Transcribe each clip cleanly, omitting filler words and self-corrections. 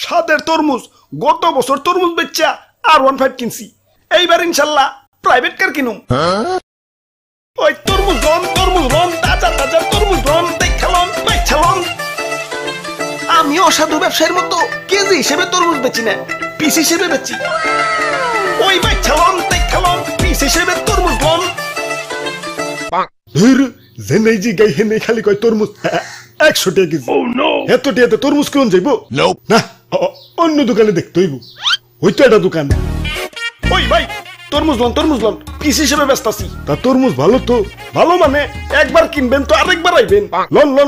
স্বাদের তরমুজ। গত বছর তরমুজ বেচা আর 1.5 কিনছি, এইবার ইনশাল্লাহ প্রাইভেট কার কিনুম। ওই তরমুজ লন তাজা তাজা তরমুজ লন দেখালন বেচালন। আমি অসাধু ব্যবসায়ীর মতো কেজি হিসেবে তরমুজ বেচি না, পিস হিসেবে বেচি। ওই বেচালন দেখালন পিস হিসেবে তরমুজ লন। জেনে জি গাই হেনে খালি কয় তরমুজ 100 টাকা কেজি। এত টাকাতে তরমুজ কোন যাইবো না, অন্য দোকানে দেখতে হইব। ওই তো একটা দোকান। ওই ভাই তরমুজ লন পিস হিসেবে ব্যস্তাছি। তা তরমুজ ভালো তো, ভালো মানে একবার কিনবেন তো আরেকবার আইবেন।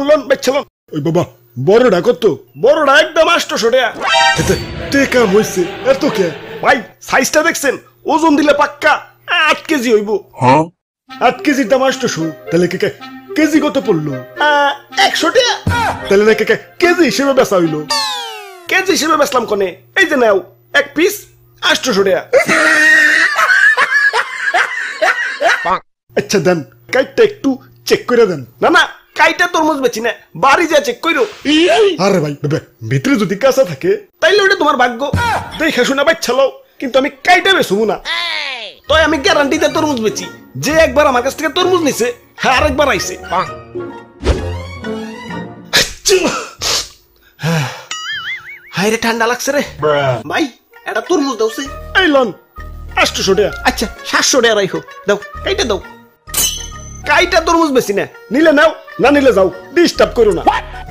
লন বেচালন। ওই বাবা বড়টা কত? বড়টা একদম 800 টাকা। টেকা হইছে এত কে? ভাই সাইজটা দেখছেন? ওজন দিলে পাক্কা 8 কেজি হইব। 8 কেজির দাম 800, তাহলে কেজি কত পড়লো? 100 টাকা। তাহলে না কেজি হিসেবে বেচা হইলো। কেজি হিসেবে বেচলাম কোনে? এই যে নাও এক পিস 800 টাকা। আচ্ছা দেন, কাইটটা একটু চেক করে দেন। না কাইটা তরমুজ বেচি না, বাড়ি যা চেক কইরো। আরে ভাই ভিতরে যদি কাঁচা থাকে তাইলে ওটা তোমার ভাগ্য, দেখে শুনে বাচ্চালো। কিন্তু আমি কাইটা বেচবো না। তো আমি গ্যারান্টিতে তরমুজ বেচি। যে একবার আমার কাছ থেকে তরমুজ নিছে, হ্যাঁ আরেকবার আইছে। হাই রে ঠান্ডা লাগছে রে ভাই, এটা তরমুজ দাওছে। এই লন 800 টাকা। আচ্ছা 700 টাকা রাখো, দাও কাইটা দাও। কাইটা তরমুজ বেশি না, নিলে নাও না নিলে যাও, ডিস্টার্ব করো না।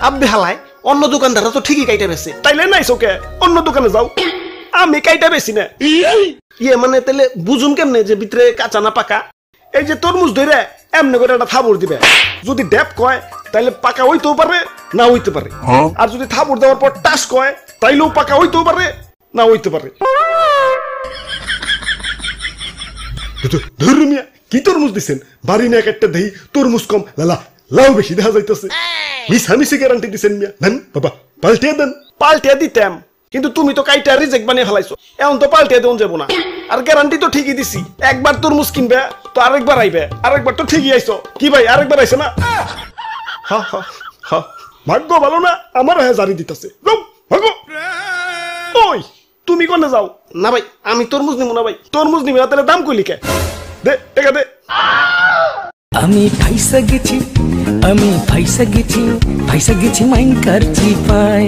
আব্বে হালায় অন্য দোকানদাররা তো ঠিকই কাইটা বেচে, তাইলে নাইছো কে? অন্য দোকানে যাও। আমি কাইটা বেশি না। ইয়ে মানে তাহলে বুঝুন কেমনে যে ভিতরে কাঁচা না পাকা? এই যে তরমুজ ধরে এমনি করে একটা থাবড় দিবে। যদি ড্যাপ কয় তাইলে পাকা হইতেও পারে না হইতে পারে, আর যদি থাবড় দেওয়ার পর টাস কয় তাইলেও পাকা হইতেও পারে না হইতে পারে। ধর্মিয়া কি তরমুজ দিচ্ছেন? বাড়ি না একটা দেই তরমুজ কম, লাউ বেশি দেখা যাইতেছে। মিশামিশি গ্যারান্টি দিচ্ছেন মিয়া। দেন বাবা পাল্টিয়ে দেন। পাল্টিয়ে দিতাম, কিন্তু তুমি তো কাইটা রিজেক্ট বানিয়ে ফেলাইছো। এখন তো পাল্টিয়ে দেন যাবো না। আর গ্যারান্টি তো ঠিকই দিছি, একবার তরমুজ কিনবে তো আরেকবার আইবে, আরেকবার তো ঠিকই আইছো। কি ভাই আরেকবার আইছে না? ভাগ্য ভালো না, আমার হ্যাঁ জারি দিতেছে। ওই তুমি কোনে যাও? না ভাই আমি তরমুজ নিব না। ভাই তরমুজ নিবি না তাহলে দাম কইলি কে? দে টাকা দে। আমি ফাইসা গেছি মাইন কারছি পাই।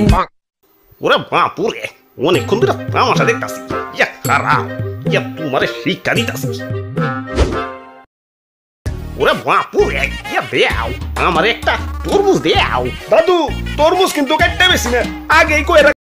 ওরে বাপুরে, অনেকক্ষণ ধরে তামাশা দেখতাছি। ইয়া খারাপ, ইয়া তোমারে শিক্ষা দিতাছি। ওরে বাপুরে, ইয়া দেও আমার একটা তরমুজ দেও। দাদু তরমুজ কিন্তু কাটতে বেশি না, আগেই কইরা